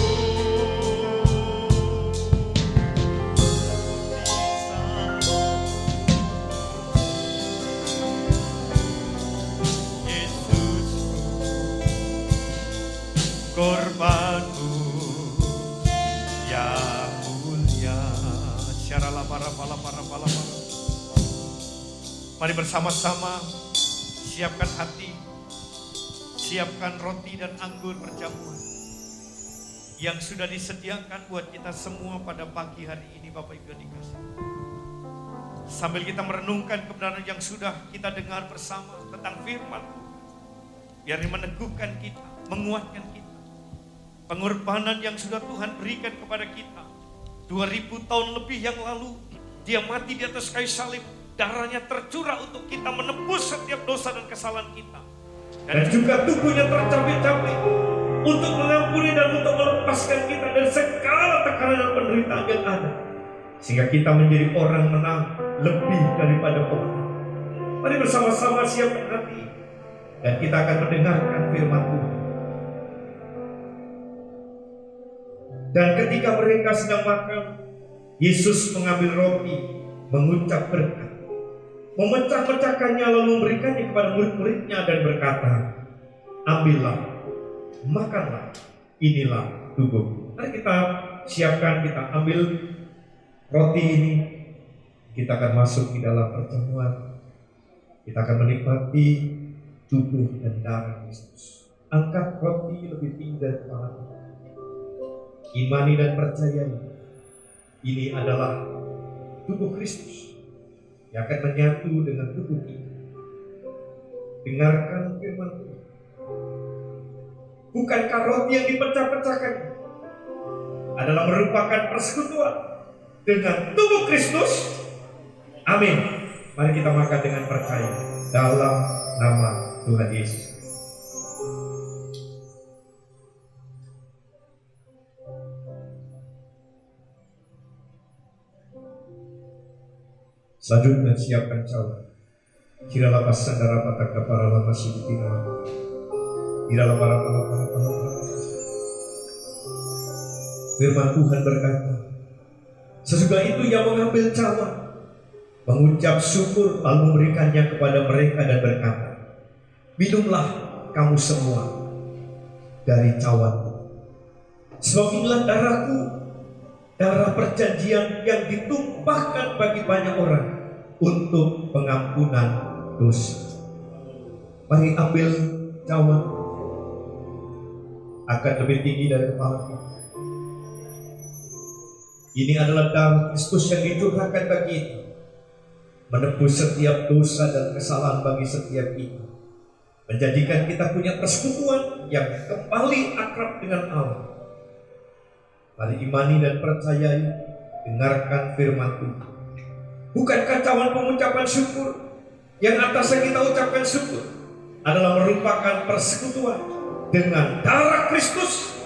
Yesusku, korbanmu yang mulia. Syaralah para. Mari bersama-sama siapkan hati, siapkan roti dan anggur perjamuan yang sudah disediakan buat kita semua pada pagi hari ini, Bapak Ibu yang dikasihi. Sambil kita merenungkan kebenaran yang sudah kita dengar bersama tentang firman, biar meneguhkan kita, menguatkan kita. Pengorbanan yang sudah Tuhan berikan kepada kita 2000 tahun lebih yang lalu, dia mati di atas kayu salib, darahnya tercurah untuk kita menebus setiap dosa dan kesalahan kita. Dan juga tubuhnya tercapek-capek untuk mengampuni dan untuk melepaskan kita dari segala tekanan dan penderitaan yang ada. Sehingga kita menjadi orang menang lebih daripada pemenang. Mari bersama-sama siapkan hati dan kita akan mendengarkan firman Tuhan. Dan ketika mereka sedang makan, Yesus mengambil roti, mengucap berkat, memecah-mecahkannya lalu memberikannya kepada murid-muridnya dan berkata, ambillah, makanlah, inilah tubuhku. Mari kita siapkan, kita ambil roti ini, kita akan masuk di dalam pertemuan, kita akan menikmati tubuh dan darah Yesus. Angkat roti lebih tinggi dari kepala. Imani dan percayai, ini adalah tubuh Kristus yang akan menyatu dengan tubuh kita. Dengarkan firman Tuhan. Bukankah roti yang dipecah-pecahkan adalah merupakan persekutuan dengan tubuh Kristus. Amin. Mari kita makan dengan percaya dalam nama Tuhan Yesus. Selanjutnya siapkan cawan. Kira lama sadara pataka para lama sidikina. Kira lama lama. Firman Tuhan berkata, sesudah itu ia mengambil cawan, mengucap syukur, lalu memberikannya kepada mereka dan berkata, minumlah kamu semua dari cawan, sebab inilah darahku, darah perjanjian yang ditumpahkan bagi banyak orang untuk pengampunan dosa. Mari ambil cawan, akan lebih tinggi dari kepala kita. Ini adalah darah Kristus yang dicurahkan bagi kita, menebus setiap dosa dan kesalahan bagi setiap kita, menjadikan kita punya persekutuan yang kembali akrab dengan Allah. Mari imani dan percayai, dengarkan firman Tuhan. Bukankah cawan pengucapan syukur yang atasnya kita ucapkan syukur adalah merupakan persekutuan dengan darah Kristus?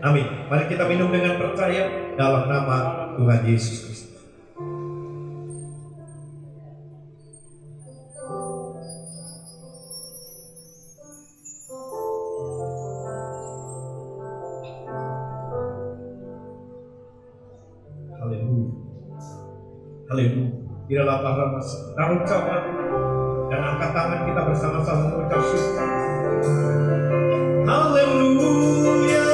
Amin. Mari kita minum dengan percaya dalam nama Tuhan Yesus Kristus. Haleluya. Haleluya. Biarlah para masuk taruh cawan dan angkat tangan kita bersama-sama mengucap syukur. Haleluya.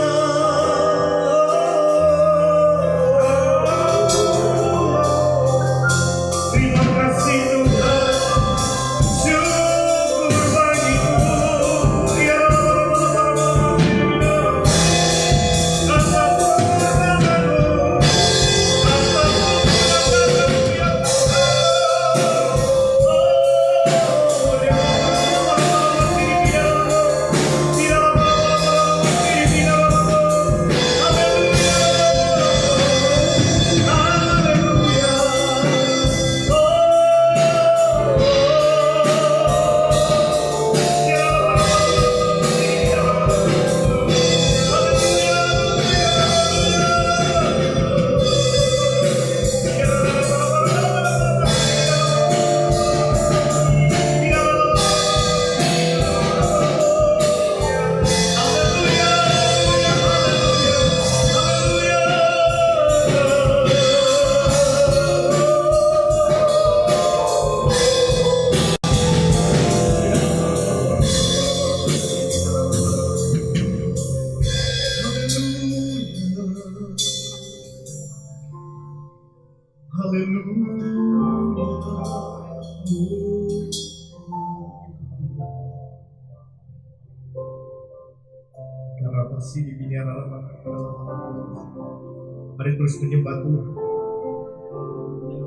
Terima kasih Tuhan. Syukur bagimu ya Mari terus menyembah Tuhan.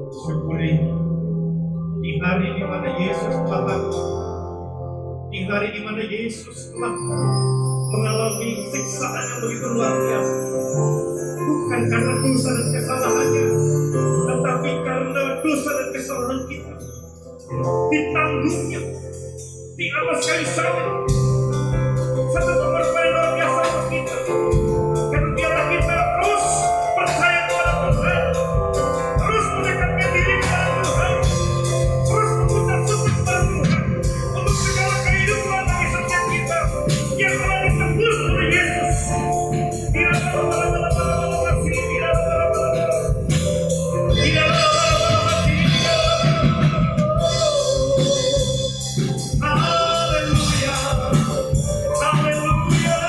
Syukuri di hari di mana Yesus telah datang, di hari di mana Yesus telah mengalami siksaan yang begitu luar biasa, bukan karena dosa dan kesalahannya, tetapi karena dosa dan kesalahan kita ditanggungnya di atas kayu salib. Satu pengorbanan luar biasa untuk kita. Karena biarlah kita terus percaya kepada Tuhan, terus mendekatkan diri kepada Tuhan, terus mengucap syukur kepada Tuhan untuk segala kehidupan bagi setiap kita yang telah ditebus oleh Yesus. Haleluya.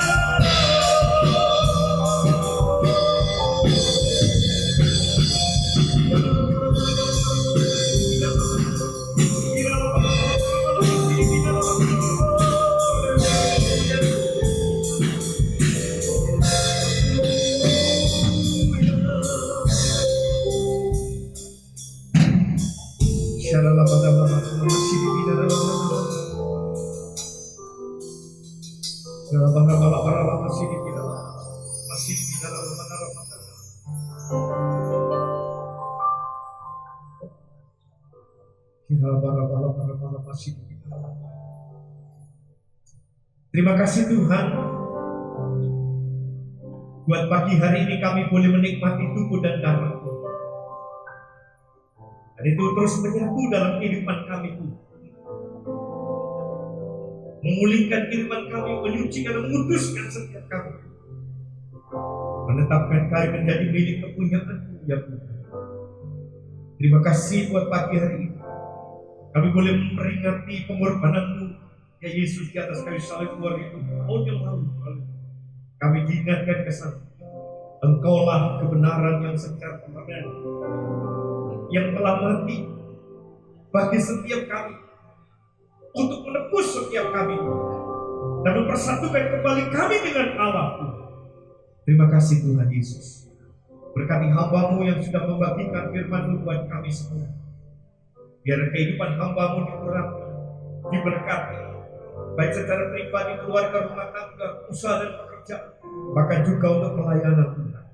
Terima kasih Tuhan, buat pagi hari ini kami boleh menikmati tubuh dan darah-Mu. Dan itu terus menyatu dalam kehidupan kami Tuhan. Memulihkan kehidupan kami, menyucikan dan menguduskan setiap kami. Menetapkan kami menjadi milik kepunyaan-Mu ya Tuhan. Terima kasih buat pagi hari ini. Kami boleh memperingati pengorbanan-Mu ya Yesus di atas kayu salib 2000 tahun yang lalu. Kami diingatkan ke sana. Engkaulah kebenaran yang secara permanen, yang telah mati bagi setiap kami, untuk menebus setiap kami dan mempersatukan kembali kami dengan Allah. Terima kasih Tuhan Yesus. Berkati hamba-Mu yang sudah membagikan firman-Mu buat kami semua. Biar kehidupan hamba-Mu dikurangi, diberkati, baik secara pribadi, keluarga, rumah tangga, usaha dan pekerjaan, bahkan juga untuk pelayanan Tuhan.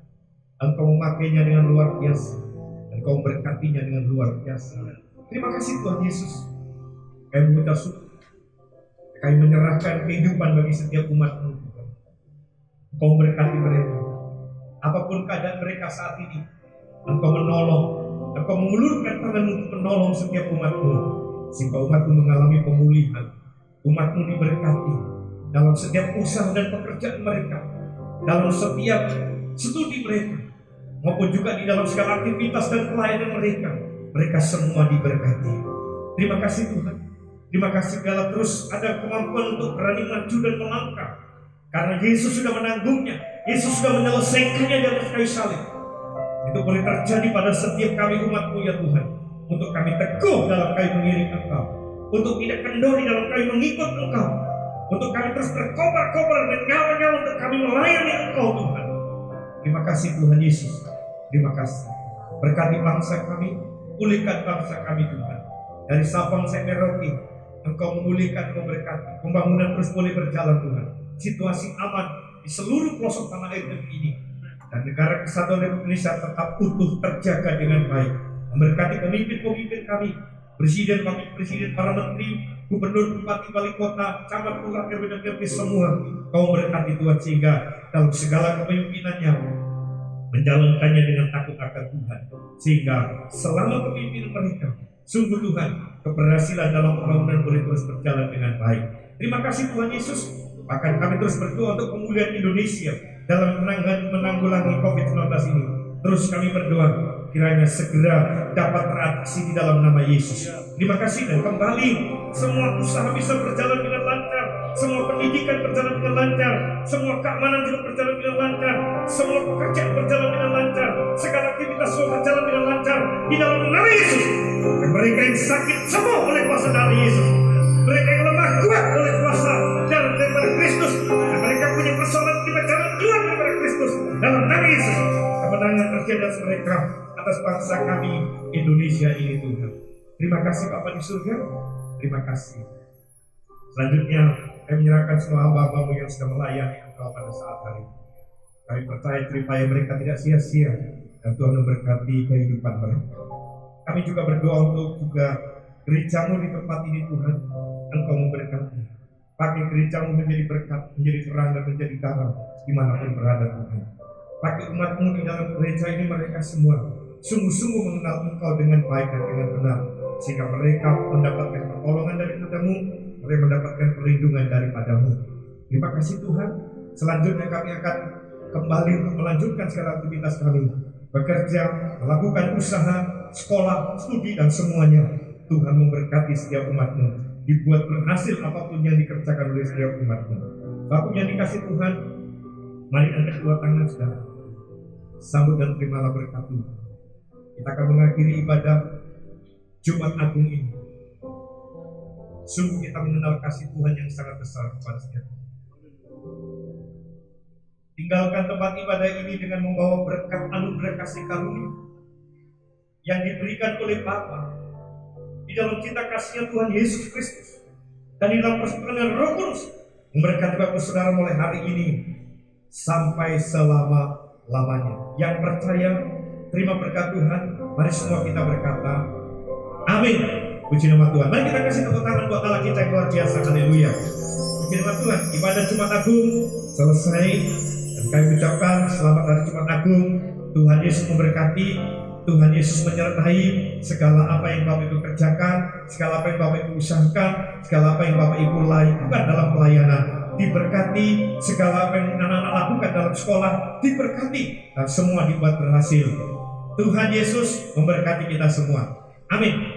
Engkau memakainya dengan luar biasa, Engkau memberkatinya dengan luar biasa. Terima kasih Tuhan Yesus. Kami mengucap syukur. Kami menyerahkan kehidupan bagi setiap umat-Mu. Engkau memberkati mereka. Apapun keadaan mereka saat ini, Engkau menolong. Engkau mengulurkan tangan untuk menolong setiap umat-Mu, sehingga umat-Mu mengalami pemulihan. Umat-Mu diberkati dalam setiap usaha dan pekerjaan mereka, dalam setiap studi mereka, maupun juga di dalam segala aktivitas dan pelayanan mereka. Mereka semua diberkati. Terima kasih Tuhan. Terima kasih segala terus ada kemampuan untuk berani maju dan melangkah, karena Yesus sudah menanggungnya. Yesus sudah menyelesaikannya di atas kayu salib. Itu boleh terjadi pada setiap kami umat-Mu ya Tuhan. Untuk kami teguh dalam kayu mengiring Engkau, untuk tidak kendori dalam kayu mengikut Engkau, untuk kami terus berkobar-kobar dan nyawa-nyawa untuk kami melayani Engkau Tuhan. Terima kasih Tuhan Yesus. Terima kasih. Berkati bangsa kami, pulihkan bangsa kami Tuhan. Dari Sabang sampai Merauke, Engkau memulihkan, memberkati. Pembangunan terus boleh berjalan Tuhan. Situasi aman di seluruh pelosok tanah air negeri ini. Dan negara kesatuan Republik Indonesia tetap utuh terjaga dengan baik. Memberkati pemimpin-pemimpin kami, presiden, wakil presiden, para menteri, gubernur, bupati, wali kota, camat, lurah, RW dan RT semua. Kau memberkati Tuhan sehingga dalam segala kepemimpinannya menjalankannya dengan takut akan Tuhan. Sehingga selama kepemimpinan mereka, sungguh Tuhan, keberhasilan dalam pembangunan boleh terus berjalan dengan baik. Terima kasih Tuhan Yesus. Bahkan kami terus berdoa untuk pemulihan Indonesia dalam menanggulangi COVID-19 ini. Terus kami berdoa kiranya segera dapat teratasi di dalam nama Yesus. Terima kasih dan kembali semua usaha bisa berjalan dengan lancar, semua pendidikan berjalan dengan lancar, semua keamanan juga berjalan dengan lancar, semua pekerjaan berjalan dengan lancar, segala aktivitas semua berjalan dengan lancar di dalam nama Yesus. Dan mereka yang sakit sembuh oleh kuasa darah Yesus, mereka yang lemah kuat oleh kuasa darah daripada Kristus, dan mereka punya persoalan tiba jalan keluar daripada Kristus dalam nama Yesus. Kemenangan terjadi atas mereka, atas bangsa kami Indonesia ini Tuhan. Terima kasih Bapa di surga. Terima kasih. Selanjutnya kami menyerahkan semua hamba-Mu yang sudah melayani Engkau pada saat hari ini. Kami percaya jeripaya mereka tidak sia-sia, dan Tuhan memberkati kehidupan mereka. Kami juga berdoa untuk juga gereja-Mu di tempat ini Tuhan. Engkau memberkati. Pakai gereja-Mu menjadi berkat, menjadi terang dan menjadi garam dimanapun berada Tuhan. Pakai umat-Mu di dalam gereja ini, mereka semua sungguh-sungguh mengenal Engkau dengan baik dan dengan benar, sehingga mereka mendapatkan pertolongan daripada-Mu, mereka mendapatkan perlindungan daripada-Mu. Terima kasih Tuhan. Selanjutnya kami akan kembali untuk melanjutkan segala aktivitas kami, bekerja, melakukan usaha, sekolah, studi dan semuanya. Tuhan memberkati setiap umat-Mu, dibuat berhasil apapun yang dikerjakan oleh setiap umat-Mu. Bapak yang dikasih Tuhan, mari angkat kedua tangan saudara, sambut dan terimalah berkat Tuhan. Kita akan mengakhiri ibadah Jumat Agung ini. Sungguh kita mengenal kasih Tuhan yang sangat besar kepada setiap kita. Tinggalkan tempat ibadah ini dengan membawa berkat anugerah kasih karunia yang diberikan oleh Bapa di dalam cinta kasih Tuhan Yesus Kristus dan di dalam persekutuan Roh Kudus, memberkati Bapak Saudara mulai hari ini sampai selama-lamanya. Yang percaya terima berkat Tuhan. Mari semua kita berkata amin. Puji nama Tuhan. Mari kita kasih tepuk tangan buat Allah kita yang luar biasa. Haleluya. firman Tuhan. Ibadah Jumat Agung selesai dan kami ucapkan selamat hari Jumat Agung. Tuhan Yesus memberkati, Tuhan Yesus menyertai segala apa yang Bapak Ibu kerjakan, segala apa yang Bapak Ibu usahakan, segala apa yang Bapak Ibu lakukan dalam pelayanan. Diberkati, segala apa yang anak-anak lakukan dalam sekolah diberkati dan semua dibuat berhasil. Tuhan Yesus memberkati kita semua. Amin.